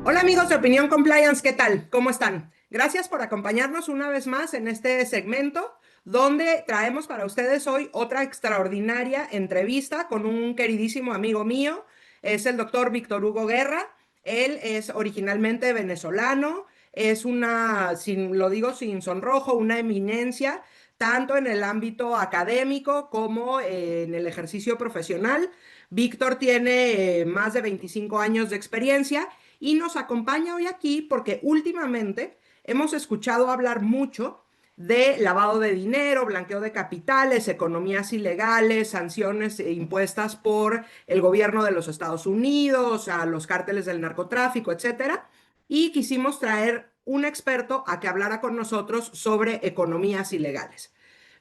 Hola amigos de Opinión Compliance, ¿qué tal? ¿Cómo están? Gracias por acompañarnos una vez más en este segmento donde traemos para ustedes hoy otra extraordinaria entrevista con un queridísimo amigo mío. Es el doctor Víctor Hugo Guerra. Él es originalmente venezolano, es lo digo sin sonrojo, una eminencia tanto en el ámbito académico como en el ejercicio profesional. Víctor tiene más de 25 años de experiencia y nos acompaña hoy aquí porque últimamente hemos escuchado hablar mucho de lavado de dinero, blanqueo de capitales, economías ilegales, sanciones impuestas por el gobierno de los Estados Unidos, a los cárteles del narcotráfico, etcétera. Y quisimos traer un experto a que hablara con nosotros sobre economías ilegales.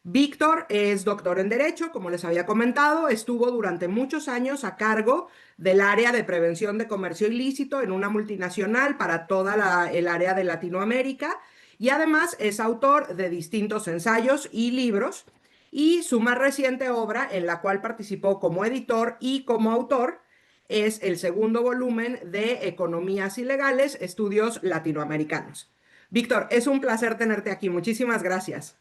Víctor es doctor en Derecho, como les había comentado, estuvo durante muchos años a cargo del área de prevención de comercio ilícito en una multinacional para toda el área de Latinoamérica y además es autor de distintos ensayos y libros y su más reciente obra en la cual participó como editor y como autor es el segundo volumen de Economías Ilegales, Estudios Latinoamericanos. Víctor, es un placer tenerte aquí. Muchísimas gracias.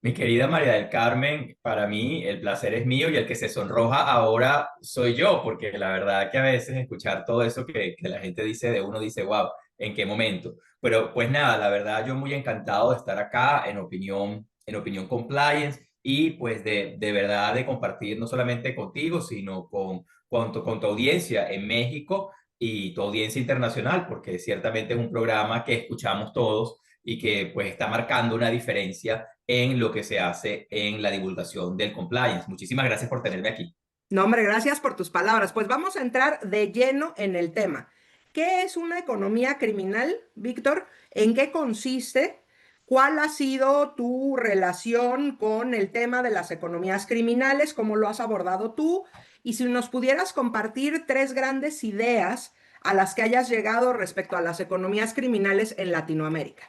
Mi querida María del Carmen, para mí el placer es mío y el que se sonroja ahora soy yo, porque la verdad que a veces escuchar todo eso que la gente dice de uno dice, wow, ¿en qué momento? Pero pues nada, la verdad yo muy encantado de estar acá en Opinión Compliance y pues de verdad de compartir no solamente contigo, sino con tu audiencia en México y tu audiencia internacional, porque ciertamente es un programa que escuchamos todos y que pues está marcando una diferencia en lo que se hace en la divulgación del compliance. Muchísimas gracias por tenerme aquí. No, hombre, gracias por tus palabras. Pues vamos a entrar de lleno en el tema. ¿Qué es una economía criminal, Víctor? ¿En qué consiste? ¿Cuál ha sido tu relación con el tema de las economías criminales? ¿Cómo lo has abordado tú? Y si nos pudieras compartir tres grandes ideas a las que hayas llegado respecto a las economías criminales en Latinoamérica.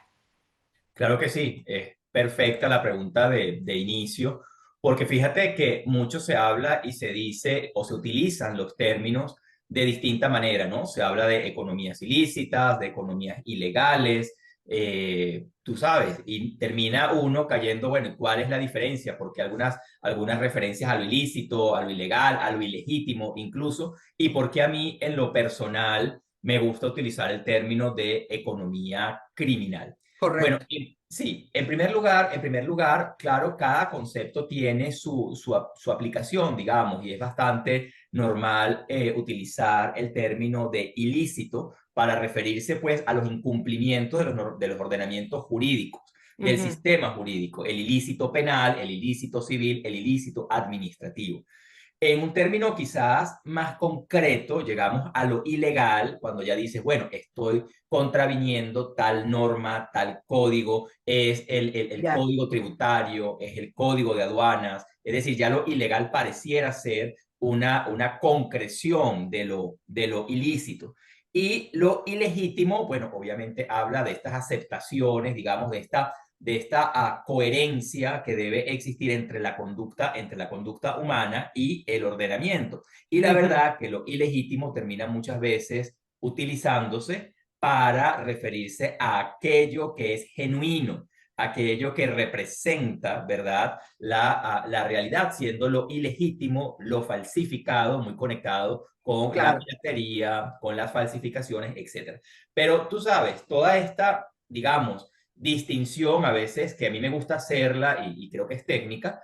Claro que sí, es perfecta la pregunta de inicio, porque fíjate que mucho se habla y se dice o se utilizan los términos de distinta manera, ¿no? Se habla de economías ilícitas, de economías ilegales, tú sabes, y termina uno cayendo, bueno, ¿cuál es la diferencia? Porque algunas referencias a lo ilícito, a lo ilegal, a lo ilegítimo incluso, y porque a mí en lo personal me gusta utilizar el término de economía criminal. Bueno, Correcto. sí, en primer lugar, claro, cada concepto tiene su aplicación, digamos, y es bastante normal utilizar el término de ilícito para referirse, pues, a los incumplimientos de los ordenamientos jurídicos, del Ujú. sistema jurídico, el ilícito penal, el ilícito civil, el ilícito administrativo. En un término quizás más concreto, llegamos a lo ilegal cuando ya dices, bueno, estoy contraviniendo tal norma, tal código, es el Ya. código tributario, es el código de aduanas, es decir, ya lo ilegal pareciera ser una concreción de lo ilícito. Y lo ilegítimo, bueno, obviamente habla de estas aceptaciones, digamos, de esta coherencia que debe existir entre la conducta humana y el ordenamiento. Y la Ujú. verdad que lo ilegítimo termina muchas veces utilizándose para referirse a aquello que es genuino, aquello que representa, ¿verdad? La realidad, siendo lo ilegítimo, lo falsificado, muy conectado con la Claro. piratería, con las falsificaciones, etcétera. Pero tú sabes, toda esta, digamos, distinción a veces que a mí me gusta hacerla y creo que es técnica,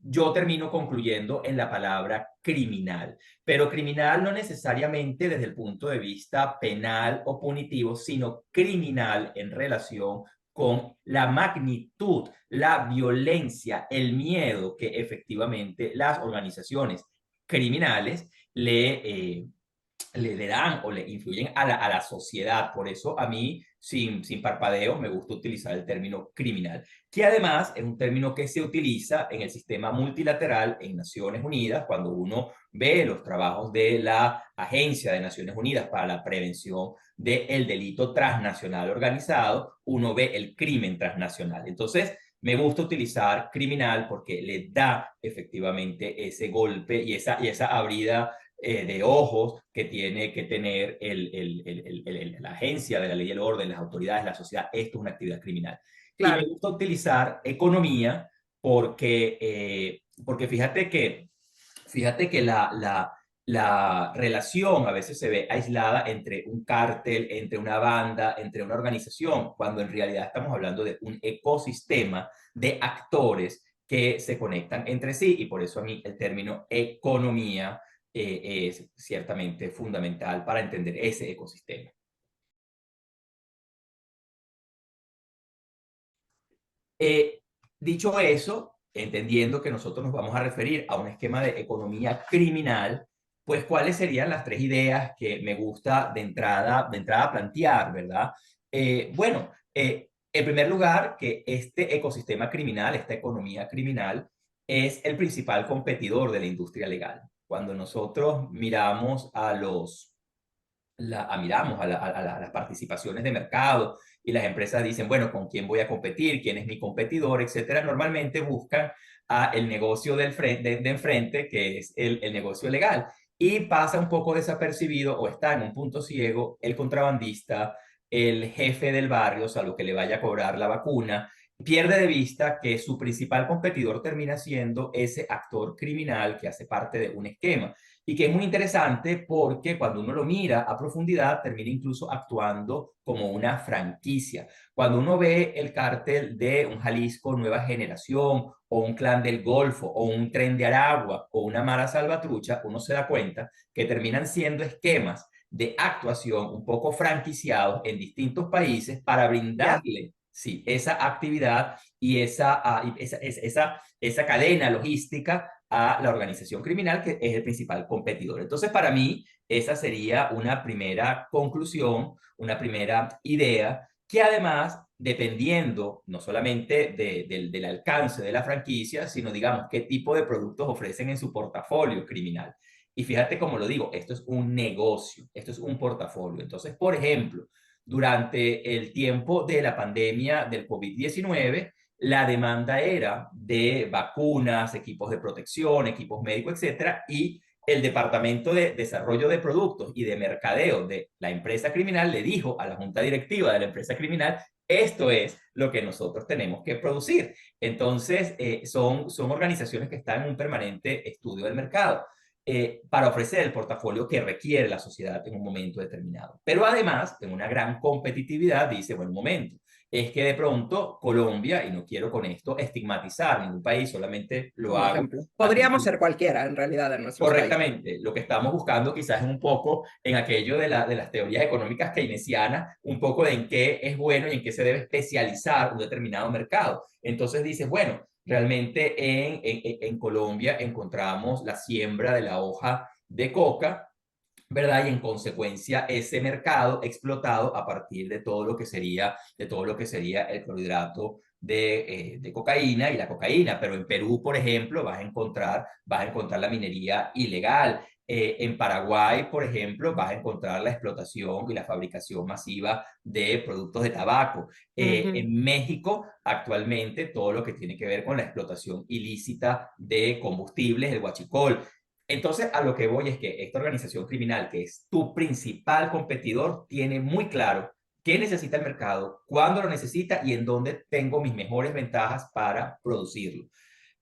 yo termino concluyendo en la palabra criminal, pero criminal no necesariamente desde el punto de vista penal o punitivo, sino criminal en relación con la magnitud, la violencia, el miedo que efectivamente las organizaciones criminales le dan o le influyen a la sociedad. Por eso a mí, sin parpadeo, me gusta utilizar el término criminal, que además es un término que se utiliza en el sistema multilateral en Naciones Unidas, cuando uno ve los trabajos de la Agencia de Naciones Unidas para la Prevención del Delito Transnacional Organizado, uno ve el crimen transnacional. Entonces, me gusta utilizar criminal porque le da efectivamente ese golpe y esa abrida de ojos que tiene que tener la agencia de la ley y el orden, las autoridades, la sociedad. Esto es una actividad criminal. Y me claro, gusta utilizar economía porque, porque fíjate que la relación a veces se ve aislada entre un cártel, entre una banda, entre una organización, cuando en realidad estamos hablando de un ecosistema de actores que se conectan entre sí, y por eso a mí el término economía es ciertamente fundamental para entender ese ecosistema. Eh, Dicho eso, entendiendo que nosotros nos vamos a referir a un esquema de economía criminal, pues cuáles serían las tres ideas que me gusta de entrada plantear, ¿verdad? En primer lugar, que este ecosistema criminal, esta economía criminal, es el principal competidor de la industria legal. Cuando nosotros miramos miramos a las participaciones de mercado y las empresas dicen, bueno, ¿con quién voy a competir? ¿Quién es mi competidor? Etcétera. Normalmente buscan a el negocio de enfrente, que es el negocio legal. Y pasa un poco desapercibido o está en un punto ciego el contrabandista, el jefe del barrio, salvo que le vaya a cobrar la vacuna, pierde de vista que su principal competidor termina siendo ese actor criminal que hace parte de un esquema y que es muy interesante porque cuando uno lo mira a profundidad termina incluso actuando como una franquicia. Cuando uno ve el cártel de un Jalisco Nueva Generación o un Clan del Golfo o un Tren de Aragua o una Mara Salvatrucha, uno se da cuenta que terminan siendo esquemas de actuación un poco franquiciados en distintos países para ya. brindarle, sí, esa actividad y esa cadena logística a la organización criminal que es el principal competidor. Entonces, para mí, esa sería una primera conclusión, una primera idea, que además, dependiendo no solamente del alcance de la franquicia, sino digamos qué tipo de productos ofrecen en su portafolio criminal. Y fíjate cómo lo digo, esto es un negocio, esto es un portafolio. Entonces, por ejemplo, durante el tiempo de la pandemia del COVID-19, la demanda era de vacunas, equipos de protección, equipos médicos, etcétera, y el Departamento de Desarrollo de Productos y de Mercadeo de la empresa criminal le dijo a la junta directiva de la empresa criminal, esto es lo que nosotros tenemos que producir. Entonces, son organizaciones que están en un permanente estudio del mercado. Para ofrecer el portafolio que requiere la sociedad en un momento determinado. Pero además, en una gran competitividad, dice, bueno, un momento, es que de pronto Colombia, y no quiero con esto estigmatizar ningún país, solamente lo Como hago ejemplo. a Podríamos título ser cualquiera, en realidad, en nuestros países. correctamente. Lo que estamos buscando quizás es un poco en aquello de las teorías económicas keynesianas, un poco de en qué es bueno y en qué se debe especializar un determinado mercado. Entonces dices, bueno, realmente en Colombia encontramos la siembra de la hoja de coca, ¿verdad? Y en consecuencia ese mercado explotado a partir de todo lo que sería el clorhidrato de cocaína y la cocaína. Pero en Perú, por ejemplo, vas a encontrar la minería ilegal. En Paraguay, por ejemplo, vas a encontrar la explotación y la fabricación masiva de productos de tabaco. Ujú. En México, actualmente, todo lo que tiene que ver con la explotación ilícita de combustibles, el huachicol. Entonces, a lo que voy es que esta organización criminal, que es tu principal competidor, tiene muy claro qué necesita el mercado, cuándo lo necesita y en dónde tengo mis mejores ventajas para producirlo.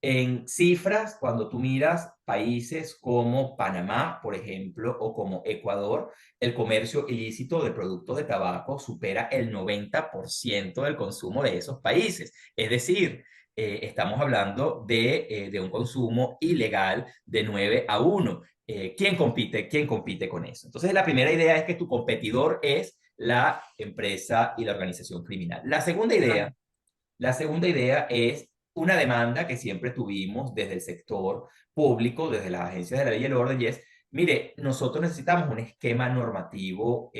En cifras, cuando tú miras países como Panamá, por ejemplo, o como Ecuador, el comercio ilícito de productos de tabaco supera el 90% del consumo de esos países. Es decir, estamos hablando de un consumo ilegal de 9 a 1. ¿Quién compite? ¿Quién compite con eso? Entonces, la primera idea es que tu competidor es la empresa y la organización criminal. Claro. La segunda idea es una demanda que siempre tuvimos desde el sector público, desde las agencias de la ley y el orden, y es, mire, nosotros necesitamos un esquema normativo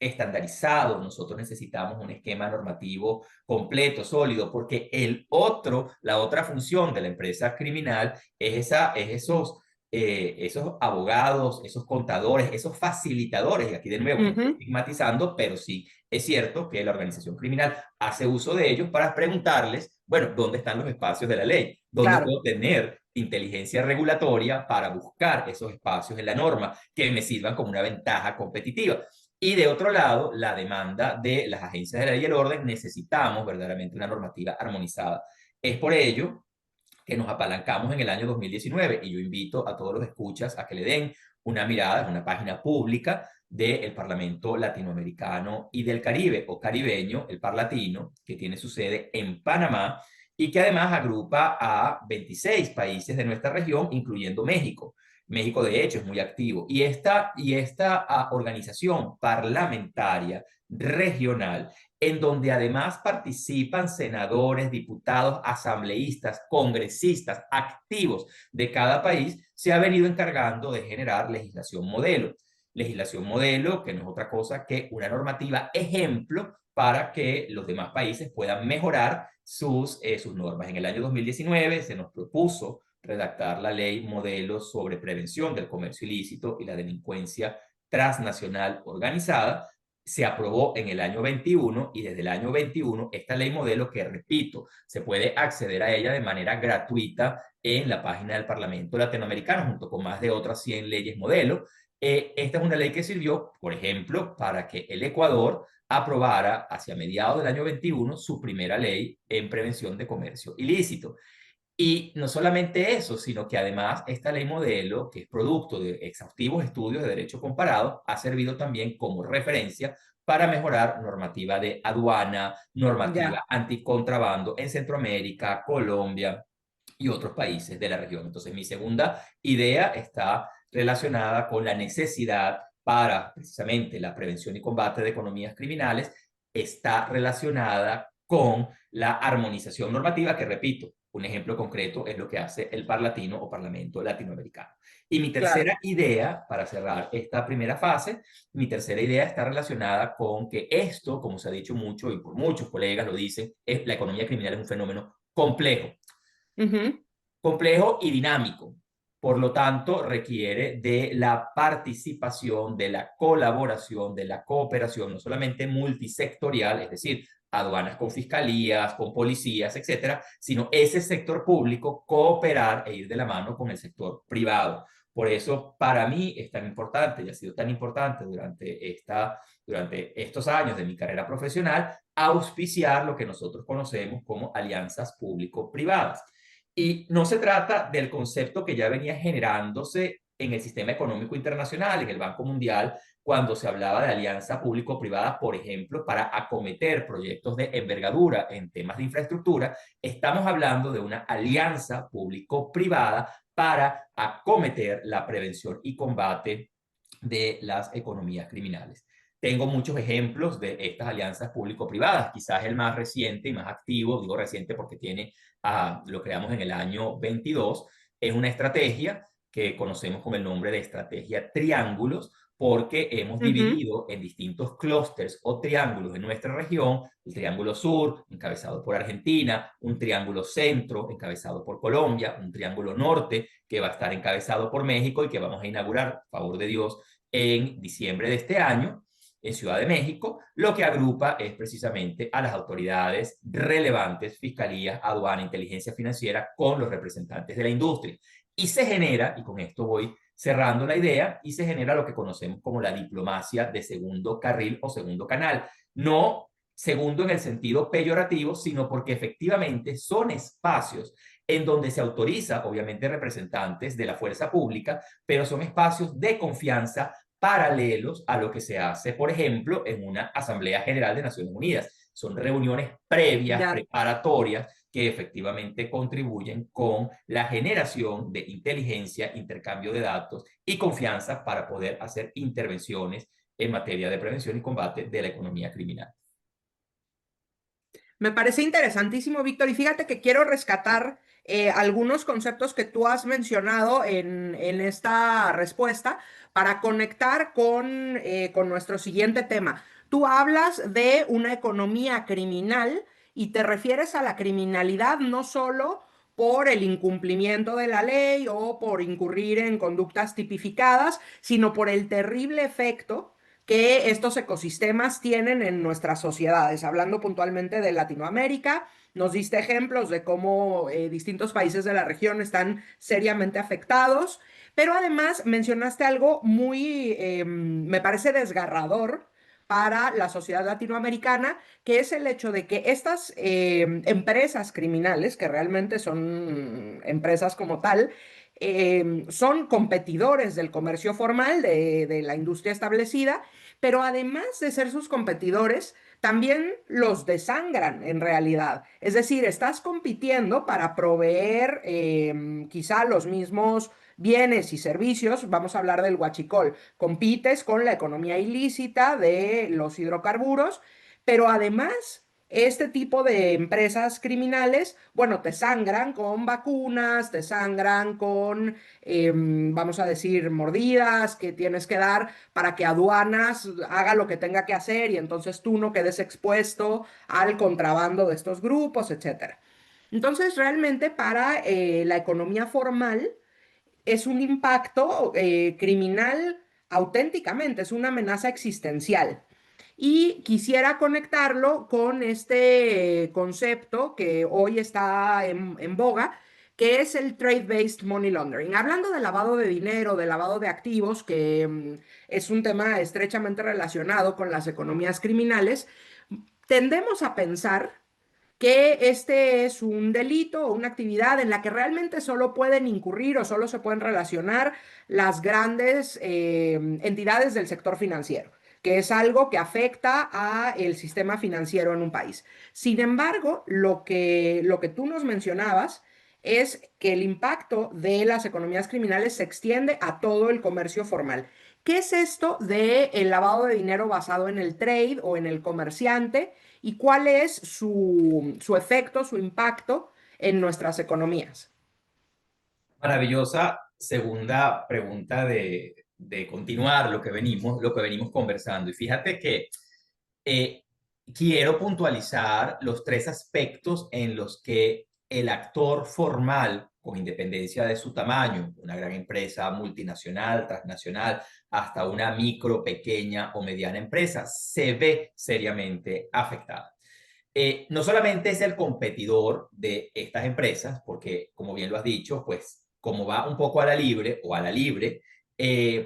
estandarizado, nosotros necesitamos un esquema normativo completo, sólido, porque la otra función de la empresa criminal es esos abogados, esos contadores, esos facilitadores, y aquí de nuevo no estoy Ujú. estigmatizando, pero sí es cierto que la organización criminal hace uso de ellos para preguntarles, bueno, ¿dónde están los espacios de la ley? ¿Dónde Claro. puedo tener inteligencia regulatoria para buscar esos espacios en la norma que me sirvan como una ventaja competitiva. Y de otro lado, la demanda de las agencias de la ley y el orden, necesitamos verdaderamente una normativa armonizada. Es por ello que nos apalancamos en el año 2019 y yo invito a todos los escuchas a que le den una mirada, es una página pública del Parlamento Latinoamericano y del Caribe o caribeño, el Parlatino, que tiene su sede en Panamá y que además agrupa a 26 países de nuestra región, incluyendo México. México, de hecho, es muy activo. Y esta organización parlamentaria regional, en donde además participan senadores, diputados, asambleístas, congresistas activos de cada país, se ha venido encargando de generar legislación modelo. Legislación modelo, que no es otra cosa que una normativa ejemplo para que los demás países puedan mejorar sus normas. En el año 2019 se nos propuso redactar la ley modelo sobre prevención del comercio ilícito y la delincuencia transnacional organizada. Se aprobó en el año 21 y desde el año 21 esta ley modelo, que repito, se puede acceder a ella de manera gratuita en la página del Parlamento Latinoamericano junto con más de otras 100 leyes modelo. Esta es una ley que sirvió, por ejemplo, para que el Ecuador aprobara hacia mediados del año 21 su primera ley en prevención de comercio ilícito. Y no solamente eso, sino que además esta ley modelo, que es producto de exhaustivos estudios de derecho comparado, ha servido también como referencia para mejorar normativa de aduana, Ya, normativa anticontrabando en Centroamérica, Colombia y otros países de la región. Entonces, mi segunda idea está relacionada con la necesidad para precisamente la prevención y combate de economías criminales, está relacionada con la armonización normativa, que repito, un ejemplo concreto es lo que hace el Parlatino o Parlamento Latinoamericano. Y mi claro. tercera idea, para cerrar esta primera fase, mi tercera idea está relacionada con que esto, como se ha dicho mucho y por muchos colegas lo dicen, es, la economía criminal es un fenómeno complejo, Ujú, complejo y dinámico. Por lo tanto, requiere de la participación, de la colaboración, de la cooperación, no solamente multisectorial, es decir, aduanas con fiscalías, con policías, etcétera, sino ese sector público cooperar e ir de la mano con el sector privado. Por eso, para mí es tan importante y ha sido tan importante durante estos años de mi carrera profesional auspiciar lo que nosotros conocemos como alianzas público-privadas. Y no se trata del concepto que ya venía generándose en el sistema económico internacional, en el Banco Mundial, cuando se hablaba de alianza público-privada, por ejemplo, para acometer proyectos de envergadura en temas de infraestructura. Estamos hablando de una alianza público-privada para acometer la prevención y combate de las economías criminales. Tengo muchos ejemplos de estas alianzas público-privadas. Quizás el más reciente y más activo, digo reciente porque lo creamos en el año 22, es una estrategia que conocemos con el nombre de estrategia triángulos, porque hemos ujú. dividido en distintos clústeres o triángulos en nuestra región: el triángulo sur, encabezado por Argentina; un triángulo centro, encabezado por Colombia; un triángulo norte, que va a estar encabezado por México y que vamos a inaugurar, a favor de Dios, en diciembre de este año en Ciudad de México. Lo que agrupa es precisamente a las autoridades relevantes, fiscalía, aduana, inteligencia financiera, con los representantes de la industria. Y se genera, y con esto voy cerrando la idea, y se genera lo que conocemos como la diplomacia de segundo carril o segundo canal. No segundo en el sentido peyorativo, sino porque efectivamente son espacios en donde se autoriza, obviamente, representantes de la fuerza pública, pero son espacios de confianza paralelos a lo que se hace, por ejemplo, en una Asamblea General de Naciones Unidas. Son reuniones previas, Ya. preparatorias, que efectivamente contribuyen con la generación de inteligencia, intercambio de datos y confianza para poder hacer intervenciones en materia de prevención y combate de la economía criminal. Me parece interesantísimo, Víctor, y fíjate que quiero rescatar algunos conceptos que tú has mencionado en esta respuesta para conectar con nuestro siguiente tema. Tú hablas de una economía criminal y te refieres a la criminalidad no solo por el incumplimiento de la ley o por incurrir en conductas tipificadas, sino por el terrible efecto que estos ecosistemas tienen en nuestras sociedades. Hablando puntualmente de Latinoamérica, nos diste ejemplos de cómo distintos países de la región están seriamente afectados, pero además mencionaste algo muy, me parece desgarrador para la sociedad latinoamericana, que es el hecho de que estas empresas criminales, que realmente son empresas como tal, son competidores del comercio formal, de la industria establecida, pero además de ser sus competidores, también los desangran en realidad. Es decir, estás compitiendo para proveer quizá los mismos bienes y servicios, vamos a hablar del huachicol, compites con la economía ilícita de los hidrocarburos, pero además este tipo de empresas criminales, bueno, te sangran con vacunas, te sangran con, vamos a decir, mordidas que tienes que dar para que aduanas haga lo que tenga que hacer y entonces tú no quedes expuesto al contrabando de estos grupos, etcétera. Entonces, realmente para la economía formal es un impacto criminal auténticamente, es una amenaza existencial. Y quisiera conectarlo con este concepto que hoy está en boga, que es el trade-based money laundering. Hablando de lavado de dinero, de lavado de activos, que es un tema estrechamente relacionado con las economías criminales, tendemos a pensar que este es un delito o una actividad en la que realmente solo pueden incurrir o solo se pueden relacionar las grandes entidades del sector financiero, que es algo que afecta a el sistema financiero en un país. Sin embargo, lo que tú nos mencionabas es que el impacto de las economías criminales se extiende a todo el comercio formal. ¿Qué es esto del lavado de dinero basado en el trade o en el comerciante? ¿Y cuál es su efecto, su impacto en nuestras economías? Maravillosa segunda pregunta de continuar lo que venimos conversando. Y fíjate que eh, quiero puntualizar los tres aspectos en los que el actor formal, con independencia de su tamaño, una gran empresa multinacional, transnacional, hasta una micro, pequeña o mediana empresa, se ve seriamente afectada. No solamente es el competidor de estas empresas, porque como bien lo has dicho, pues como va un poco a la libre o a la libre,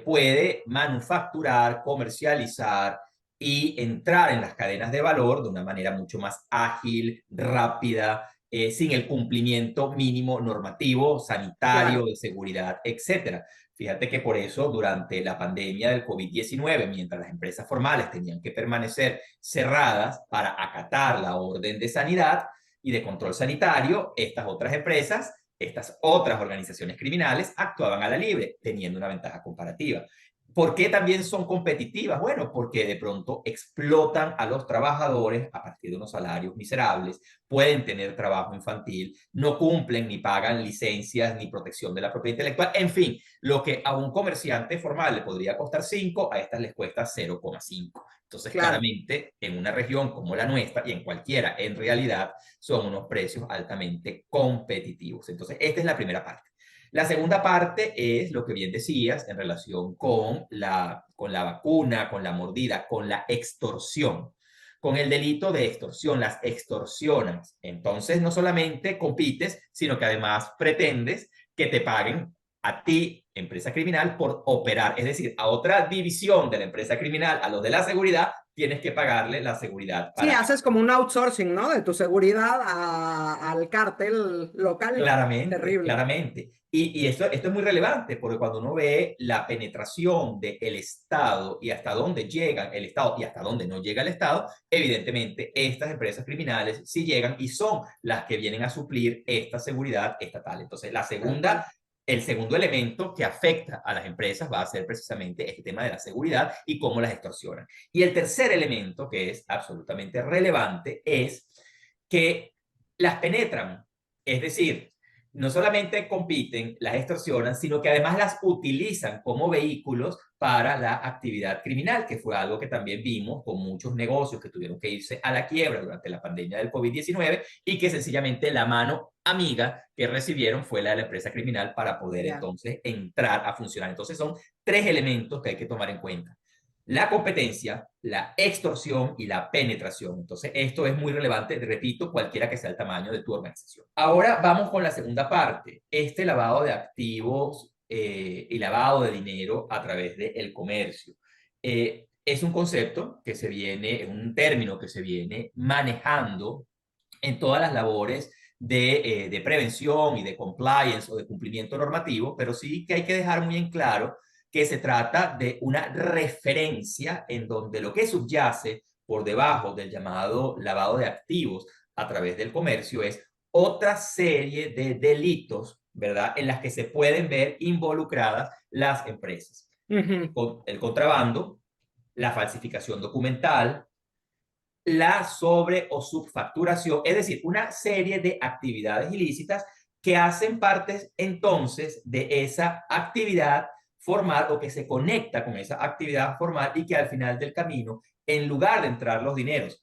puede manufacturar, comercializar y entrar en las cadenas de valor de una manera mucho más ágil, rápida, sin el cumplimiento mínimo normativo, sanitario, Claro, de seguridad, etcétera. Fíjate que por eso durante la pandemia del COVID-19, mientras las empresas formales tenían que permanecer cerradas para acatar la orden de sanidad y de control sanitario, estas otras empresas, estas otras organizaciones criminales actuaban a la libre, teniendo una ventaja comparativa. ¿Por qué también son competitivas? Bueno, porque de pronto explotan a los trabajadores a partir de unos salarios miserables, pueden tener trabajo infantil, no cumplen ni pagan licencias ni protección de la propiedad intelectual, en fin, lo que a un comerciante formal le podría costar 5, a estas les cuesta 0,5. Entonces, claro. claramente, en una región como la nuestra y en cualquiera, en realidad, son unos precios altamente competitivos. Entonces, esta es la primera parte. La segunda parte es lo que bien decías en relación con la vacuna, con la mordida, con la extorsión, con el delito de extorsión, las extorsionas. Entonces, no solamente compites, sino que además pretendes que te paguen a ti, empresa criminal, por operar. Es decir, a otra división de la empresa criminal, a los de la seguridad, tienes que pagarle la seguridad Sí, para haces como un outsourcing, ¿no? De tu seguridad al cártel local. claramente, Terrible. claramente. Y esto es muy relevante porque cuando uno ve la penetración del Estado y hasta dónde llega el Estado y hasta dónde no llega el Estado, evidentemente estas empresas criminales sí llegan y son las que vienen a suplir esta seguridad estatal. Entonces, Tal cual. el segundo elemento que afecta a las empresas va a ser precisamente este tema de la seguridad y cómo las extorsionan. Y el tercer elemento que es absolutamente relevante es que las penetran. Es decir, no solamente compiten, las extorsionan, sino que además las utilizan como vehículos para la actividad criminal, que fue algo que también vimos con muchos negocios que tuvieron que irse a la quiebra durante la pandemia del COVID-19 y que sencillamente la mano amiga que recibieron fue la de la empresa criminal para poder Ya. entonces entrar a funcionar. Entonces son tres elementos que hay que tomar en cuenta. la competencia, la extorsión y la penetración. Entonces, esto es muy relevante, repito, cualquiera que sea el tamaño de tu organización. Ahora vamos con la segunda parte, este lavado de activos y lavado de dinero a través del comercio. Es un concepto que se viene, es un término que se viene manejando en todas las labores de prevención y de compliance o de cumplimiento normativo, pero sí que hay que dejar muy en claro que se trata de una referencia en donde lo que subyace por debajo del llamado lavado de activos a través del comercio es otra serie de delitos, ¿verdad?, en las que se pueden ver involucradas las empresas. Ujú. El contrabando, la falsificación documental, la sobre o subfacturación, es decir, una serie de actividades ilícitas que hacen parte entonces de esa actividad formal o que se conecta con esa actividad formal y que al final del camino, en lugar de entrar los dineros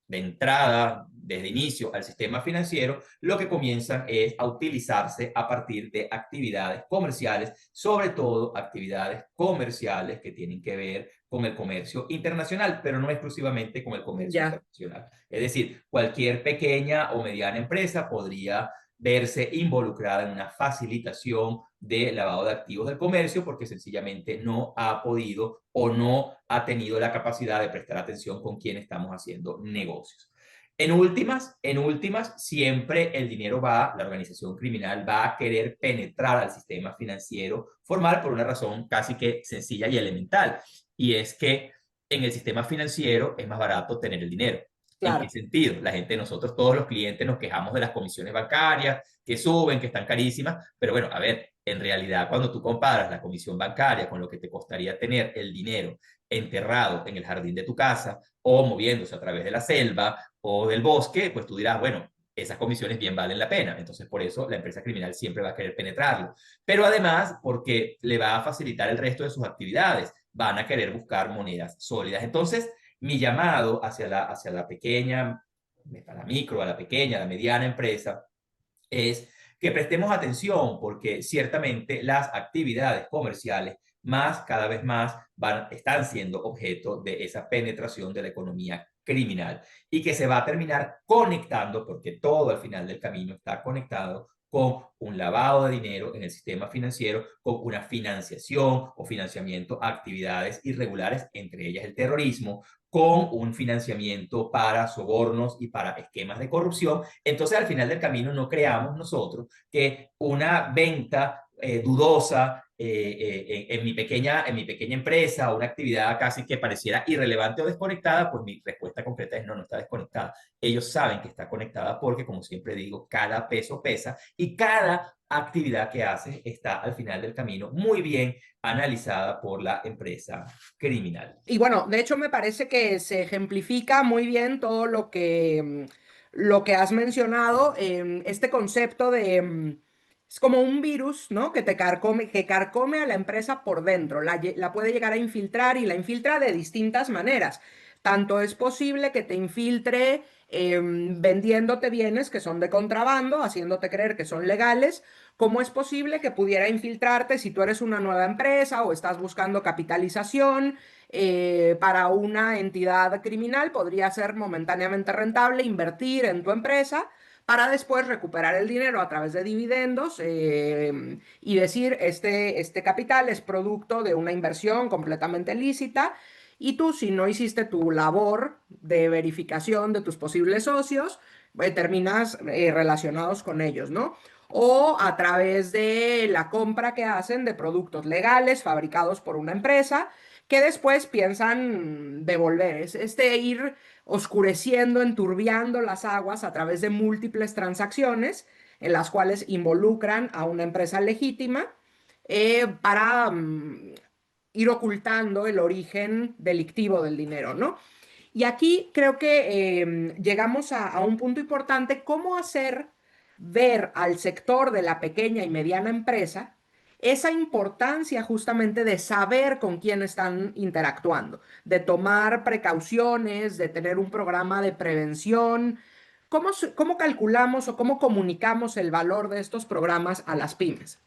de entrada, desde inicio al sistema financiero, lo que comienzan es a utilizarse a partir de actividades comerciales, sobre todo actividades comerciales que tienen que ver con el comercio internacional, pero no exclusivamente con el comercio Ya. internacional. Es decir, cualquier pequeña o mediana empresa podría verse involucrada en una facilitación de lavado de activos del comercio porque sencillamente no ha podido o no ha tenido la capacidad de prestar atención con quien estamos haciendo negocios. En últimas, siempre el dinero va, la organización criminal va a querer penetrar al sistema financiero formal por una razón casi que sencilla y elemental, y es que en el sistema financiero es más barato tener el dinero. ¿En qué Claro. sentido? La gente, nosotros, todos los clientes nos quejamos de las comisiones bancarias, que suben, que están carísimas, pero bueno, a ver, en realidad cuando tú comparas la comisión bancaria con lo que te costaría tener el dinero enterrado en el jardín de tu casa o moviéndose a través de la selva o del bosque, pues tú dirás, bueno, esas comisiones bien valen la pena. Entonces, por eso la empresa criminal siempre va a querer penetrarlo. Pero además, porque le va a facilitar el resto de sus actividades, van a querer buscar monedas sólidas. Entonces, mi llamado hacia la pequeña, a la micro, a la pequeña, a la mediana empresa, es que prestemos atención porque ciertamente las actividades comerciales más, cada vez más, están siendo objeto de esa penetración de la economía criminal y que se va a terminar conectando, porque todo al final del camino está conectado con un lavado de dinero en el sistema financiero, con una financiación o financiamiento a actividades irregulares, entre ellas el terrorismo, con un financiamiento para sobornos y para esquemas de corrupción. Entonces, al final del camino, no creamos nosotros que una venta dudosa en mi pequeña empresa, una actividad casi que pareciera irrelevante o desconectada, pues mi respuesta concreta es no, no está desconectada. Ellos saben que está conectada porque, como siempre digo, cada peso pesa y cada actividad que haces está al final del camino muy bien analizada por la empresa criminal. Y bueno, de hecho me parece que se ejemplifica muy bien todo lo que has mencionado, este concepto de, es como un virus, ¿no? Que carcome a la empresa por dentro, la puede llegar a infiltrar y la infiltra de distintas maneras. Tanto es posible que te infiltre vendiéndote bienes que son de contrabando, haciéndote creer que son legales, como es posible que pudiera infiltrarte si tú eres una nueva empresa o estás buscando capitalización para una entidad criminal podría ser momentáneamente rentable invertir en tu empresa para después recuperar el dinero a través de dividendos y decir, este capital es producto de una inversión completamente lícita y tú, si no hiciste tu labor de verificación de tus posibles socios, terminas relacionados con ellos, ¿no? O a través de la compra que hacen de productos legales fabricados por una empresa que después piensan devolver. Es este ir oscureciendo, enturbiando las aguas a través de múltiples transacciones en las cuales involucran a una empresa legítima para ir ocultando el origen delictivo del dinero, ¿no? Y aquí creo que llegamos a un punto importante, cómo hacer ver al sector de la pequeña y mediana empresa esa importancia justamente de saber con quién están interactuando, de tomar precauciones, de tener un programa de prevención. ¿Cómo calculamos o cómo comunicamos el valor de estos programas a las pymes?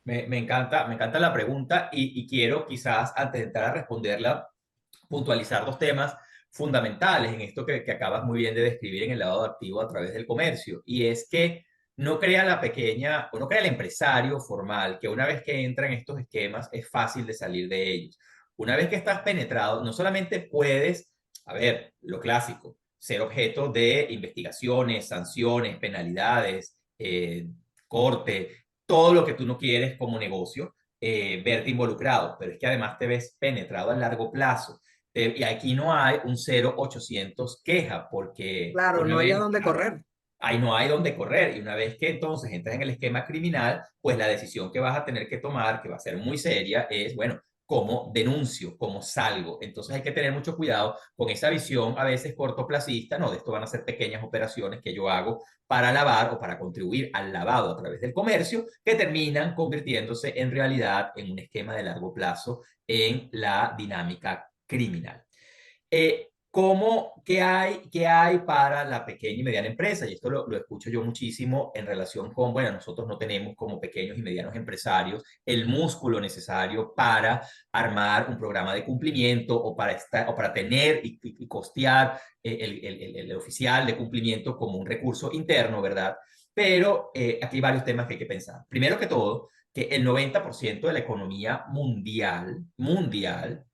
Me encanta la pregunta y quiero quizás antes de entrar a responderla, puntualizar dos temas fundamentales en esto que acabas muy bien de describir en el lado activo a través del comercio, y es que no crea la pequeña, o no crea el empresario formal, que una vez que entra en estos esquemas es fácil de salir de ellos. Una vez que estás penetrado, no solamente puedes, a ver, lo clásico, ser objeto de investigaciones, sanciones, penalidades, corte, todo lo que tú no quieres como negocio, verte involucrado, pero es que además te ves penetrado a largo plazo. Y aquí no hay un 0800 queja, porque Claro, una no hay a vez, dónde claro, correr. ahí no hay donde correr. Y una vez que entonces entras en el esquema criminal, pues la decisión que vas a tener que tomar, que va a ser muy seria, es, bueno, ¿cómo denuncio? ¿Cómo salgo? Entonces hay que tener mucho cuidado con esa visión a veces cortoplacista, no, de esto van a ser pequeñas operaciones que yo hago para lavar o para contribuir al lavado a través del comercio, que terminan convirtiéndose en realidad en un esquema de largo plazo en la dinámica criminal. ¿Qué hay para la pequeña y mediana empresa? Y esto lo escucho yo muchísimo en relación con, bueno, nosotros no tenemos como pequeños y medianos empresarios el músculo necesario para armar un programa de cumplimiento o para, estar, o para tener y costear el oficial de cumplimiento como un recurso interno, ¿verdad? Pero aquí hay varios temas que hay que pensar. Primero que todo, que el 90% de la economía mundial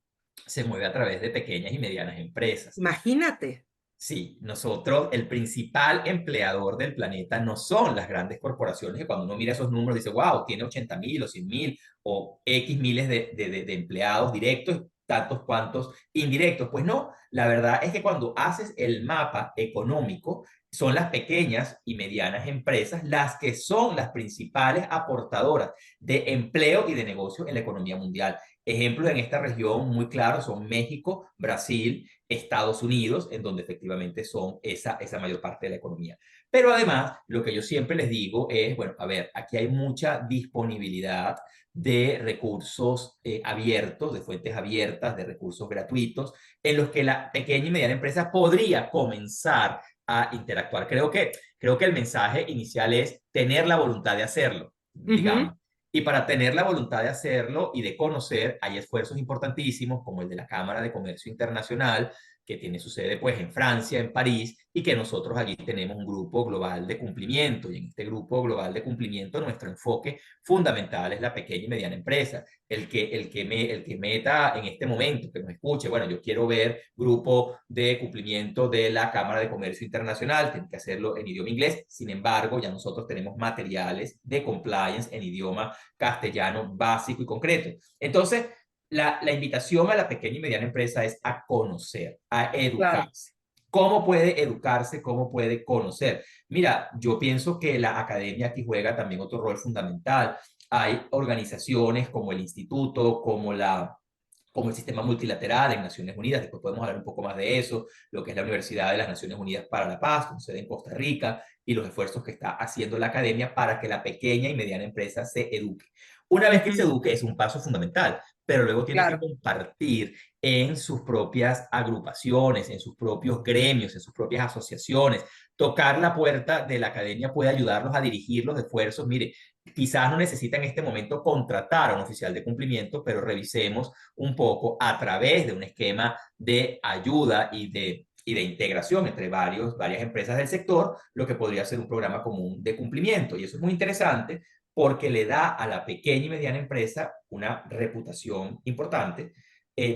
se mueve a través de pequeñas y medianas empresas. Imagínate. Sí, nosotros, el principal empleador del planeta no son las grandes corporaciones, que cuando uno mira esos números dice, wow, tiene 80.000 o 100.000 o X miles de empleados directos, tantos cuantos indirectos. Pues no, la verdad es que cuando haces el mapa económico, son las pequeñas y medianas empresas las que son las principales aportadoras de empleo y de negocio en la economía mundial. Ejemplos en esta región muy claros son México, Brasil, Estados Unidos, en donde efectivamente son esa mayor parte de la economía. Pero además, lo que yo siempre les digo es, bueno, a ver, aquí hay mucha disponibilidad de recursos abiertos, de fuentes abiertas, de recursos gratuitos, en los que la pequeña y mediana empresa podría comenzar a interactuar. Creo que el mensaje inicial es tener la voluntad de hacerlo, Ujú. digamos. Y para tener la voluntad de hacerlo y de conocer, hay esfuerzos importantísimos como el de la Cámara de Comercio Internacional, que tiene su sede pues en Francia, en París, y que nosotros allí tenemos un grupo global de cumplimiento. Y en este grupo global de cumplimiento nuestro enfoque fundamental es la pequeña y mediana empresa. El que meta en este momento, que nos escuche, bueno, yo quiero ver grupo de cumplimiento de la Cámara de Comercio Internacional, tiene que hacerlo en idioma inglés. Sin embargo, ya nosotros tenemos materiales de compliance en idioma castellano básico y concreto. Entonces, la invitación a la pequeña y mediana empresa es a conocer, a Claro. educarse. ¿Cómo puede educarse? ¿Cómo puede conocer? Mira, yo pienso que la academia aquí juega también otro rol fundamental. Hay organizaciones como el instituto, como el sistema multilateral en Naciones Unidas, después podemos hablar un poco más de eso, lo que es la Universidad de las Naciones Unidas para la Paz, con sede en Costa Rica, y los esfuerzos que está haciendo la academia para que la pequeña y mediana empresa se eduque. Una vez que se Ujú. eduque es un paso fundamental, pero luego tiene que Claro. compartir en sus propias agrupaciones, en sus propios gremios, en sus propias asociaciones. Tocar la puerta de la academia puede ayudarlos a dirigir los esfuerzos. Mire, quizás no necesita en este momento contratar a un oficial de cumplimiento, pero revisemos un poco a través de un esquema de ayuda y de integración entre varias empresas del sector, lo que podría ser un programa común de cumplimiento. Y eso es muy interesante porque le da a la pequeña y mediana empresa una reputación importante.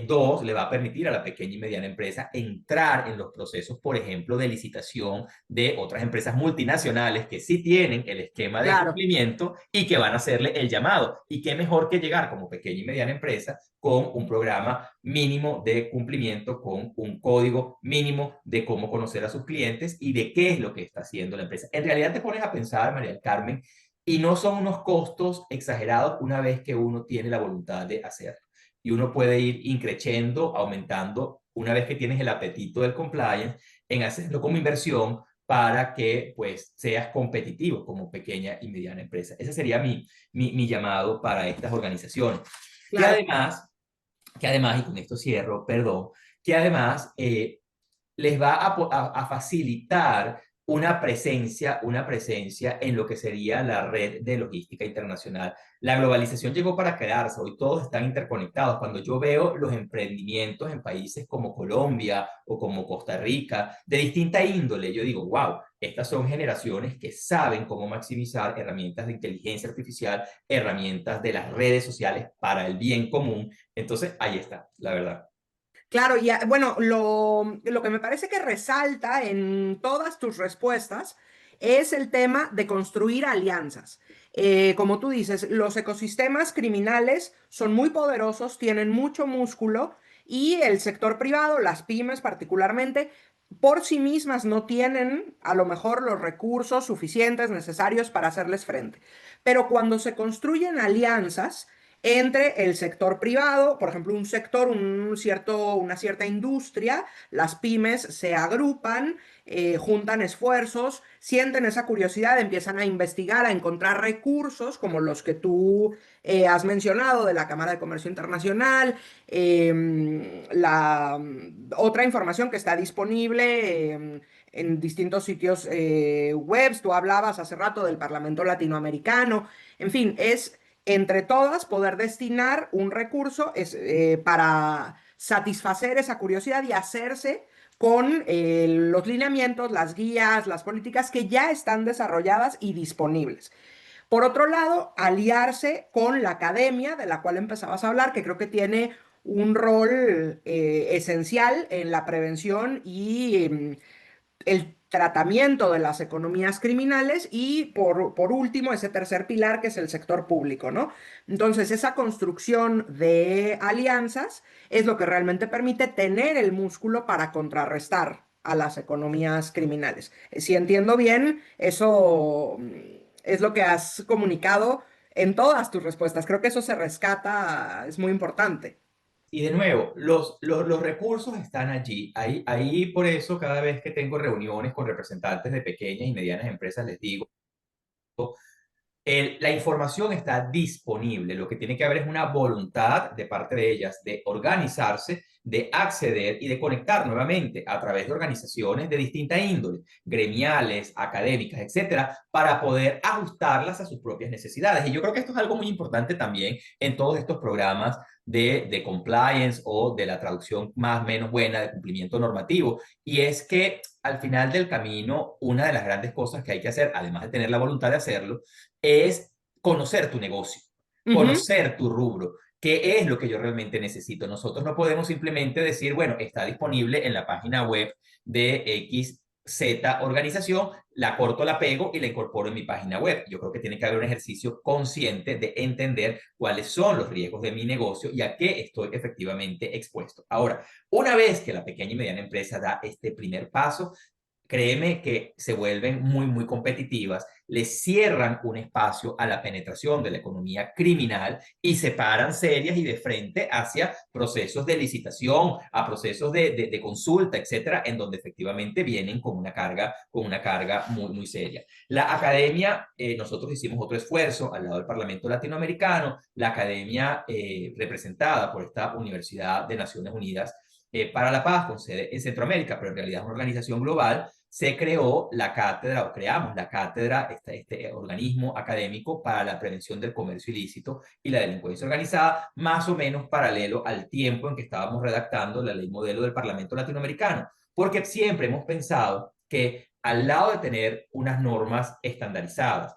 Dos, le va a permitir a la pequeña y mediana empresa entrar en los procesos, por ejemplo, de licitación de otras empresas multinacionales que sí tienen el esquema de Claro. cumplimiento y que van a hacerle el llamado. Y qué mejor que llegar como pequeña y mediana empresa con un programa mínimo de cumplimiento, con un código mínimo de cómo conocer a sus clientes y de qué es lo que está haciendo la empresa. En realidad te pones a pensar, María del Carmen, y no son unos costos exagerados una vez que uno tiene la voluntad de hacerlo. Y uno puede ir increciendo, aumentando, una vez que tienes el apetito del compliance, en hacerlo como inversión para que pues seas competitivo como pequeña y mediana empresa. Ese sería mi llamado para estas organizaciones. Que Claro. además, que además, y con esto cierro, perdón, que además les va a facilitar una presencia en lo que sería la red de logística internacional. La globalización llegó para quedarse, hoy todos están interconectados. Cuando yo veo los emprendimientos en países como Colombia o como Costa Rica, de distinta índole, yo digo, wow, estas son generaciones que saben cómo maximizar herramientas de inteligencia artificial, herramientas de las redes sociales para el bien común. Entonces, ahí está, la verdad. Claro, y bueno, lo que me parece que resalta en todas tus respuestas es el tema de construir alianzas. Como tú dices, los ecosistemas criminales son muy poderosos, tienen mucho músculo y el sector privado, las pymes particularmente, por sí mismas no tienen a lo mejor los recursos suficientes necesarios para hacerles frente. Pero cuando se construyen alianzas, entre el sector privado, por ejemplo, un sector, una cierta industria, las pymes se agrupan, juntan esfuerzos, sienten esa curiosidad, empiezan a investigar, a encontrar recursos como los que tú has mencionado de la Cámara de Comercio Internacional, la otra información que está disponible. En distintos sitios web, tú hablabas hace rato del Parlamento Latinoamericano, en fin, es entre todas poder destinar un recurso para satisfacer esa curiosidad y hacerse con los lineamientos, las guías, las políticas que ya están desarrolladas y disponibles. Por otro lado, aliarse con la academia, de la cual empezabas a hablar, que creo que tiene un rol esencial en la prevención y el tratamiento de las economías criminales y por último ese tercer pilar que es el sector público, ¿no? Entonces esa construcción de alianzas es lo que realmente permite tener el músculo para contrarrestar a las economías criminales. Si entiendo bien, eso es lo que has comunicado en todas tus respuestas. Creo que eso se rescata, es muy importante. Y de nuevo, los recursos están allí. Ahí, por eso, cada vez que tengo reuniones con representantes de pequeñas y medianas empresas, les digo, la información está disponible. Lo que tiene que haber es una voluntad de parte de ellas de organizarse, de acceder y de conectar nuevamente a través de organizaciones de distinta índole, gremiales, académicas, etcétera, para poder ajustarlas a sus propias necesidades. Y yo creo que esto es algo muy importante también en todos estos programas de compliance o de la traducción más o menos buena de cumplimiento normativo. Y es que al final del camino, una de las grandes cosas que hay que hacer, además de tener la voluntad de hacerlo, es conocer tu negocio, Ujú. conocer tu rubro. ¿Qué es lo que yo realmente necesito? Nosotros no podemos simplemente decir, bueno, está disponible en la página web de X, Z organización, la corto, la pego y la incorporo en mi página web. Yo creo que tiene que haber un ejercicio consciente de entender cuáles son los riesgos de mi negocio y a qué estoy efectivamente expuesto. Ahora, una vez que la pequeña y mediana empresa da este primer paso, créeme que se vuelven muy, muy competitivas, le cierran un espacio a la penetración de la economía criminal y se paran serias y de frente hacia procesos de licitación, a procesos de consulta, etcétera, en donde efectivamente vienen con una carga muy, muy seria. La academia, nosotros hicimos otro esfuerzo al lado del Parlamento Latinoamericano, la academia representada por esta Universidad de Naciones Unidas para la Paz, con sede en Centroamérica, pero en realidad es una organización global, se creó la cátedra, o creamos la cátedra, este organismo académico para la prevención del comercio ilícito y la delincuencia organizada, más o menos paralelo al tiempo en que estábamos redactando la ley modelo del Parlamento Latinoamericano, porque siempre hemos pensado que al lado de tener unas normas estandarizadas,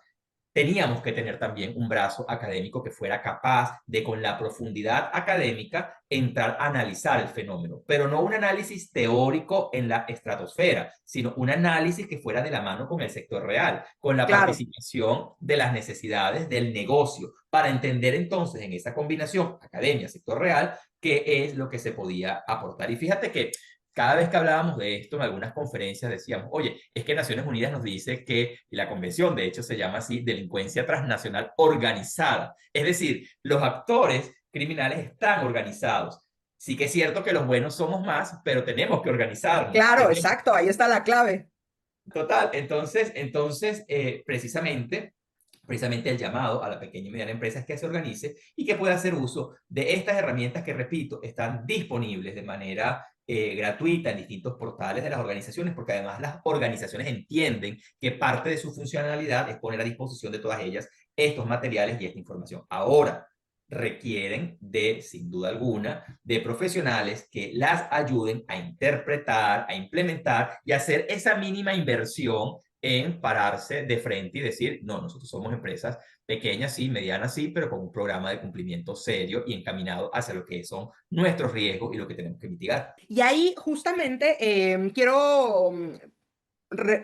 teníamos que tener también un brazo académico que fuera capaz de, con la profundidad académica, entrar a analizar el fenómeno, pero no un análisis teórico en la estratosfera, sino un análisis que fuera de la mano con el sector real, con la Claro. participación de las necesidades del negocio, para entender entonces en esa combinación academia-sector real qué es lo que se podía aportar. Y fíjate que cada vez que hablábamos de esto en algunas conferencias decíamos, oye, es que Naciones Unidas nos dice que, y la convención de hecho se llama así, delincuencia transnacional organizada. Es decir, los actores criminales están organizados. Sí que es cierto que los buenos somos más, pero tenemos que organizarnos. Claro, exacto, ahí está la clave. Total, entonces precisamente el llamado a la pequeña y mediana empresa es que se organice y que pueda hacer uso de estas herramientas que, repito, están disponibles de manera gratuita en distintos portales de las organizaciones, porque además las organizaciones entienden que parte de su funcionalidad es poner a disposición de todas ellas estos materiales y esta información. Ahora, requieren de, sin duda alguna, de profesionales que las ayuden a interpretar, a implementar y hacer esa mínima inversión en pararse de frente y decir, no, nosotros somos empresas pequeñas sí, medianas sí, pero con un programa de cumplimiento serio y encaminado hacia lo que son nuestros riesgos y lo que tenemos que mitigar. Y ahí justamente quiero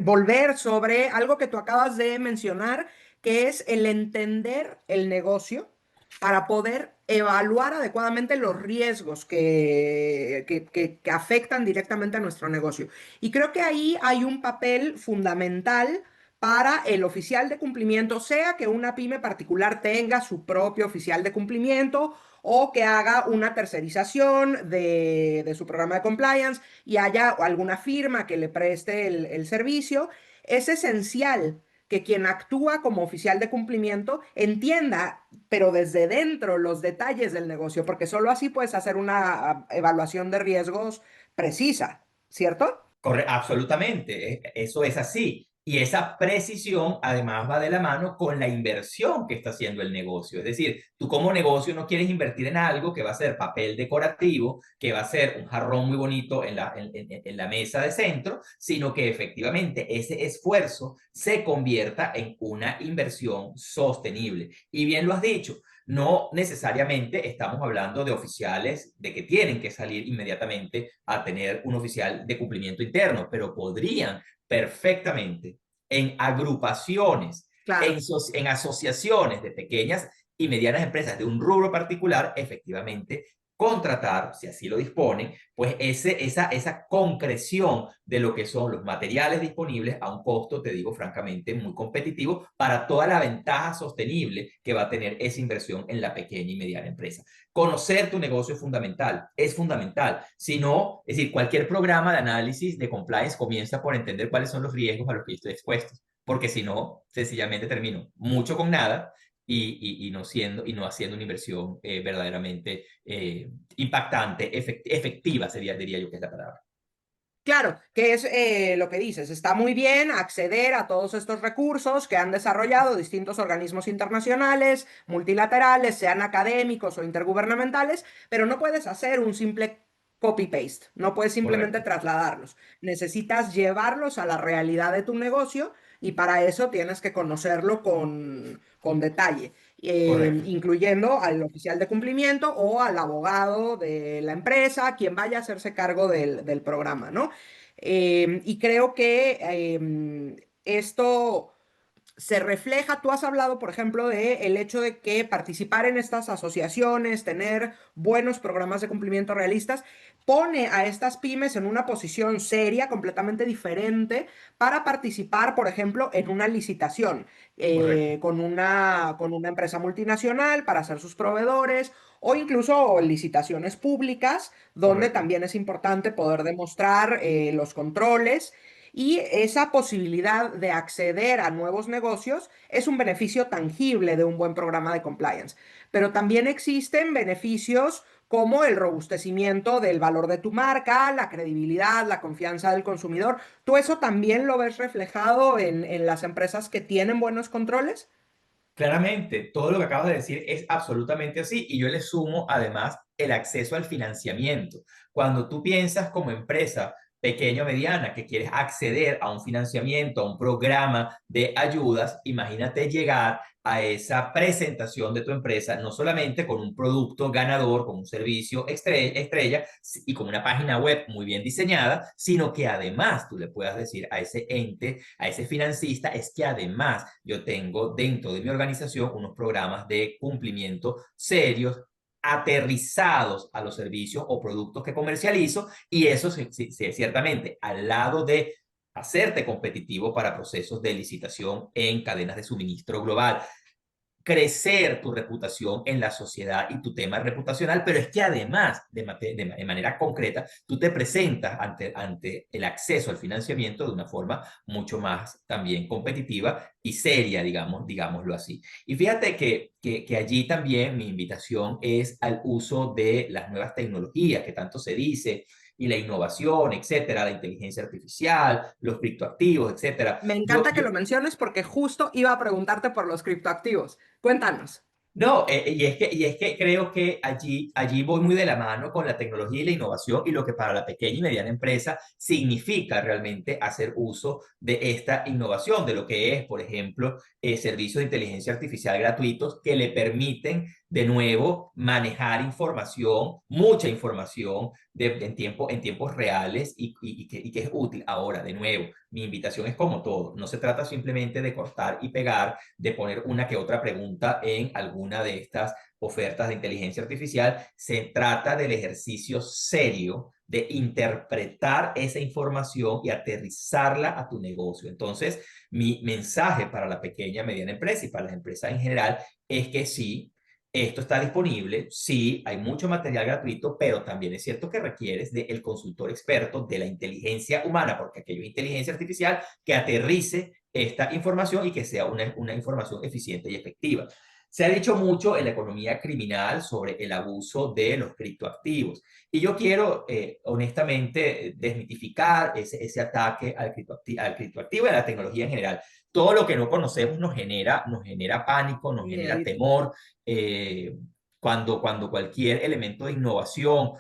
volver sobre algo que tú acabas de mencionar, que es el entender el negocio para poder evaluar adecuadamente los riesgos que afectan directamente a nuestro negocio. Y creo que ahí hay un papel fundamental para el oficial de cumplimiento, sea que una pyme particular tenga su propio oficial de cumplimiento o que haga una tercerización de su programa de compliance y haya alguna firma que le preste el servicio. Es esencial que quien actúa como oficial de cumplimiento entienda, pero desde dentro, los detalles del negocio, porque solo así puedes hacer una evaluación de riesgos precisa, ¿cierto? Absolutamente, eso es así. Y esa precisión además va de la mano con la inversión que está haciendo el negocio. Es decir, tú como negocio no quieres invertir en algo que va a ser papel decorativo, que va a ser un jarrón muy bonito en la mesa de centro, sino que efectivamente ese esfuerzo se convierta en una inversión sostenible. Y bien lo has dicho, no necesariamente estamos hablando de oficiales de que tienen que salir inmediatamente a tener un oficial de cumplimiento interno, pero podrían perfectamente en agrupaciones, Claro. en asociaciones de pequeñas y medianas empresas de un rubro particular, efectivamente contratar, si así lo dispone, pues esa concreción de lo que son los materiales disponibles a un costo, te digo francamente, muy competitivo para toda la ventaja sostenible que va a tener esa inversión en la pequeña y mediana empresa. Conocer tu negocio es fundamental. Si no, es decir, cualquier programa de análisis de compliance comienza por entender cuáles son los riesgos a los que estoy expuesto, porque si no, sencillamente termino mucho con nada y no haciendo una inversión verdaderamente impactante, efectiva, diría yo que es la palabra. Claro, que es lo que dices. Está muy bien acceder a todos estos recursos que han desarrollado distintos organismos internacionales, multilaterales, sean académicos o intergubernamentales, pero no puedes hacer un simple copy-paste, no puedes simplemente Correcto, trasladarlos. Necesitas llevarlos a la realidad de tu negocio y para eso tienes que conocerlo con detalle, correcto. incluyendo al oficial de cumplimiento o al abogado de la empresa, quien vaya a hacerse cargo del programa, ¿no? Y creo que esto se refleja, tú has hablado, por ejemplo, de el hecho de que participar en estas asociaciones, tener buenos programas de cumplimiento realistas, pone a estas pymes en una posición seria, completamente diferente, para participar, por ejemplo, en una licitación Correcto, con una empresa multinacional para ser sus proveedores o incluso licitaciones públicas, donde correcto. también es importante poder demostrar los controles y esa posibilidad de acceder a nuevos negocios es un beneficio tangible de un buen programa de compliance. Pero también existen beneficios como el robustecimiento del valor de tu marca, la credibilidad, la confianza del consumidor. ¿Tú eso también lo ves reflejado en las empresas que tienen buenos controles? Claramente, todo lo que acabas de decir es absolutamente así y yo le sumo además el acceso al financiamiento. Cuando tú piensas como empresa pequeña o mediana que quieres acceder a un financiamiento, a un programa de ayudas, imagínate llegar a esa presentación de tu empresa no solamente con un producto ganador, con un servicio estrella y con una página web muy bien diseñada, sino que además tú le puedas decir a ese ente, a ese financista, es que además yo tengo dentro de mi organización unos programas de cumplimiento serios aterrizados a los servicios o productos que comercializo y eso ciertamente al lado de hacerte competitivo para procesos de licitación en cadenas de suministro global, crecer tu reputación en la sociedad y tu tema reputacional, pero es que además, de manera concreta, tú te presentas ante el acceso al financiamiento de una forma mucho más también competitiva y seria, digámoslo así. Y fíjate que allí también mi invitación es al uso de las nuevas tecnologías que tanto se dice y la innovación, etcétera, la inteligencia artificial, los criptoactivos, etcétera. Me encanta que lo menciones porque justo iba a preguntarte por los criptoactivos. Cuéntanos. No, y es que creo que allí voy muy de la mano con la tecnología y la innovación y lo que para la pequeña y mediana empresa significa realmente hacer uso de esta innovación, de lo que es, por ejemplo, servicios de inteligencia artificial gratuitos que le permiten, de nuevo, manejar información, mucha información en tiempos reales y que es útil. Ahora, de nuevo, mi invitación es como todo, no se trata simplemente de cortar y pegar, de poner una que otra pregunta en alguna de estas ofertas de inteligencia artificial. Se trata del ejercicio serio de interpretar esa información y aterrizarla a tu negocio. Entonces, mi mensaje para la pequeña, mediana empresa y para las empresas en general es que sí, esto está disponible, sí, hay mucho material gratuito, pero también es cierto que requieres del consultor experto de la inteligencia humana, porque aquello es inteligencia artificial, que aterrice esta información y que sea una información eficiente y efectiva. Se ha dicho mucho en la economía criminal sobre el abuso de los criptoactivos. Y yo quiero, honestamente, desmitificar ese ataque al criptoactivo y a la tecnología en general. Todo lo que no conocemos nos genera pánico, nos genera Miedito. temor. eh, cuando cualquier elemento de innovación,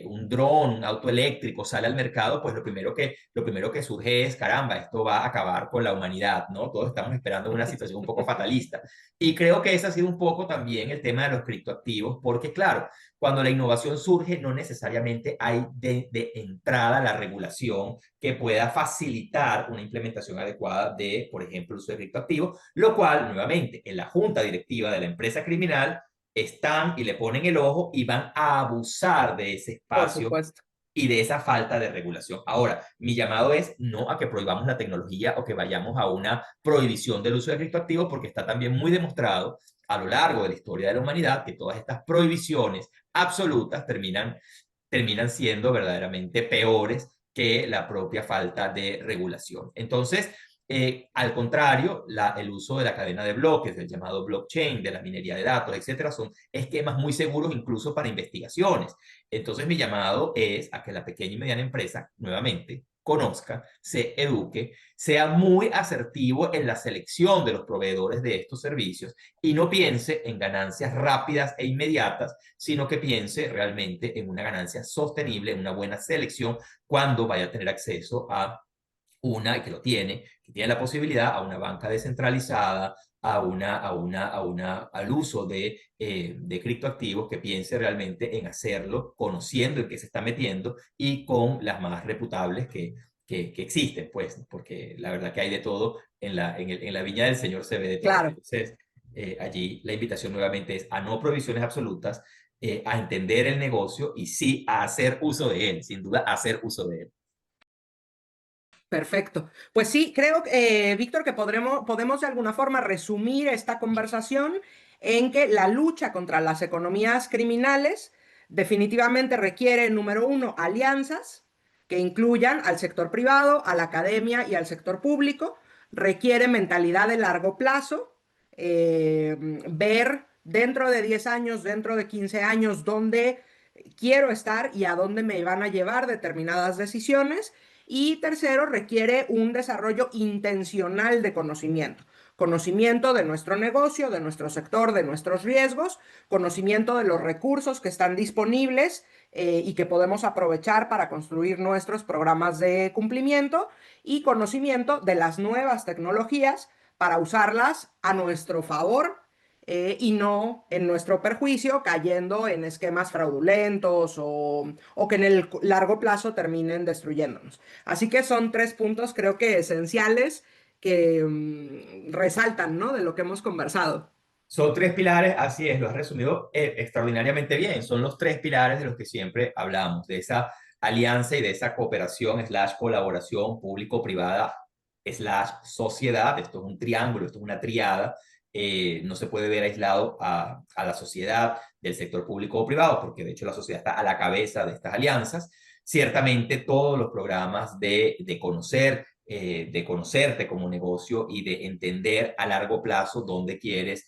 un dron, un auto eléctrico sale al mercado, pues lo primero que surge es, caramba, esto va a acabar con la humanidad, ¿no? Todos estamos esperando una situación un poco fatalista. Y creo que ese ha sido un poco también el tema de los criptoactivos, porque claro, cuando la innovación surge, no necesariamente hay de entrada la regulación que pueda facilitar una implementación adecuada de, por ejemplo, el uso de criptoactivos, lo cual, nuevamente, en la junta directiva de la empresa criminal están y le ponen el ojo y van a abusar de ese Por espacio supuesto. y de esa falta de regulación. Ahora, mi llamado es no a que prohibamos la tecnología o que vayamos a una prohibición del uso de criptoactivos, porque está también muy demostrado a lo largo de la historia de la humanidad que todas estas prohibiciones absolutas terminan siendo verdaderamente peores que la propia falta de regulación. Entonces, al contrario, el uso de la cadena de bloques, del llamado blockchain, de la minería de datos, etcétera, son esquemas muy seguros incluso para investigaciones. Entonces, mi llamado es a que la pequeña y mediana empresa, nuevamente, conozca, se eduque, sea muy asertivo en la selección de los proveedores de estos servicios y no piense en ganancias rápidas e inmediatas, sino que piense realmente en una ganancia sostenible, en una buena selección cuando vaya a tener acceso a que tiene la posibilidad a una banca descentralizada, al uso de criptoactivos, que piense realmente en hacerlo, conociendo en qué se está metiendo y con las más reputables que existen, pues, porque la verdad que hay de todo en la viña del Señor se ve de todo. Claro. Entonces, allí la invitación nuevamente es a no provisiones absolutas, a entender el negocio y sí a hacer uso de él, sin duda, a hacer uso de él. Perfecto. Pues sí, creo, Víctor, que podemos de alguna forma resumir esta conversación en que la lucha contra las economías criminales definitivamente requiere, número uno, alianzas que incluyan al sector privado, a la academia y al sector público. Requiere mentalidad de largo plazo, ver dentro de 10 años, dentro de 15 años, dónde quiero estar y a dónde me van a llevar determinadas decisiones. Y tercero, requiere un desarrollo intencional de conocimiento. Conocimiento de nuestro negocio, de nuestro sector, de nuestros riesgos, conocimiento de los recursos que están disponibles y que podemos aprovechar para construir nuestros programas de cumplimiento y conocimiento de las nuevas tecnologías para usarlas a nuestro favor y no en nuestro perjuicio, cayendo en esquemas fraudulentos o que en el largo plazo terminen destruyéndonos. Así que son tres puntos creo que esenciales que resaltan, ¿no? De lo que hemos conversado. Son tres pilares, así es, lo has resumido extraordinariamente bien. Son los tres pilares de los que siempre hablamos, de esa alianza y de esa cooperación, colaboración público-privada, sociedad. Esto es un triángulo, esto es una triada. No se puede ver aislado a la sociedad del sector público o privado, porque de hecho la sociedad está a la cabeza de estas alianzas. Ciertamente todos los programas de conocer, de conocerte como negocio y de entender a largo plazo dónde quieres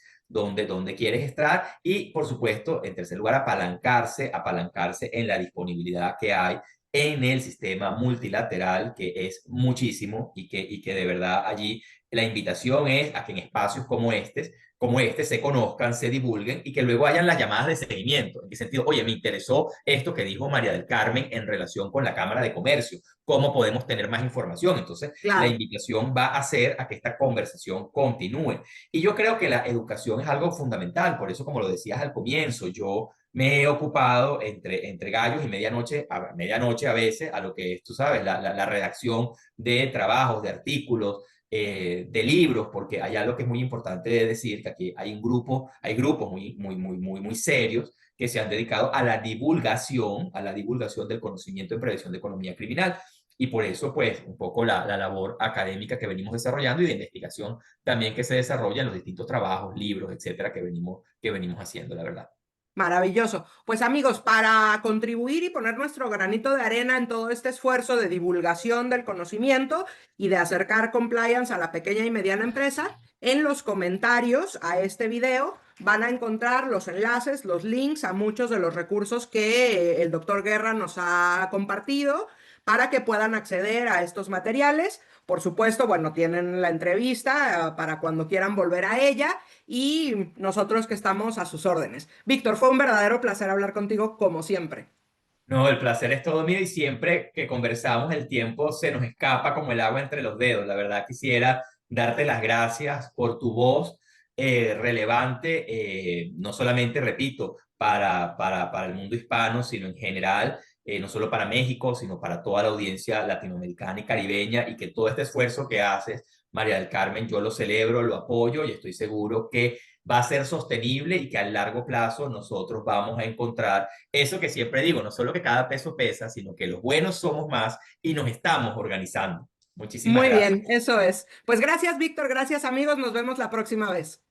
estar y, por supuesto, en tercer lugar, apalancarse en la disponibilidad que hay en el sistema multilateral, que es muchísimo y que de verdad allí la invitación es a que en espacios como este se conozcan, se divulguen y que luego hayan las llamadas de seguimiento. ¿En qué sentido? Oye, me interesó esto que dijo María del Carmen en relación con la Cámara de Comercio. ¿Cómo podemos tener más información? Entonces, la Claro. invitación va a ser a que esta conversación continúe. Y yo creo que la educación es algo fundamental. Por eso, como lo decías al comienzo, yo me he ocupado entre gallos y medianoche a veces a lo que es, tú sabes, la redacción de trabajos, de artículos, de libros, porque hay algo que es muy importante de decir, que aquí hay grupos muy serios que se han dedicado a la divulgación del conocimiento en prevención de economía criminal. Y por eso, pues, un poco la labor académica que venimos desarrollando y de investigación también que se desarrolla en los distintos trabajos, libros, etcétera, que venimos haciendo, la verdad. Maravilloso. Pues amigos, para contribuir y poner nuestro granito de arena en todo este esfuerzo de divulgación del conocimiento y de acercar compliance a la pequeña y mediana empresa, en los comentarios a este video van a encontrar los enlaces, los links a muchos de los recursos que el doctor Guerra nos ha compartido para que puedan acceder a estos materiales. Por supuesto, bueno, tienen la entrevista para cuando quieran volver a ella y nosotros que estamos a sus órdenes. Víctor, fue un verdadero placer hablar contigo como siempre. No, el placer es todo mío y siempre que conversamos el tiempo se nos escapa como el agua entre los dedos. La verdad quisiera darte las gracias por tu voz relevante, no solamente, repito, para el mundo hispano, sino en general, no solo para México, sino para toda la audiencia latinoamericana y caribeña y que todo este esfuerzo que haces, María del Carmen, yo lo celebro, lo apoyo y estoy seguro que va a ser sostenible y que a largo plazo nosotros vamos a encontrar eso que siempre digo, no solo que cada peso pesa, sino que los buenos somos más y nos estamos organizando. Muchísimas Muy gracias. bien, eso es. Pues gracias, Víctor, gracias amigos, nos vemos la próxima vez.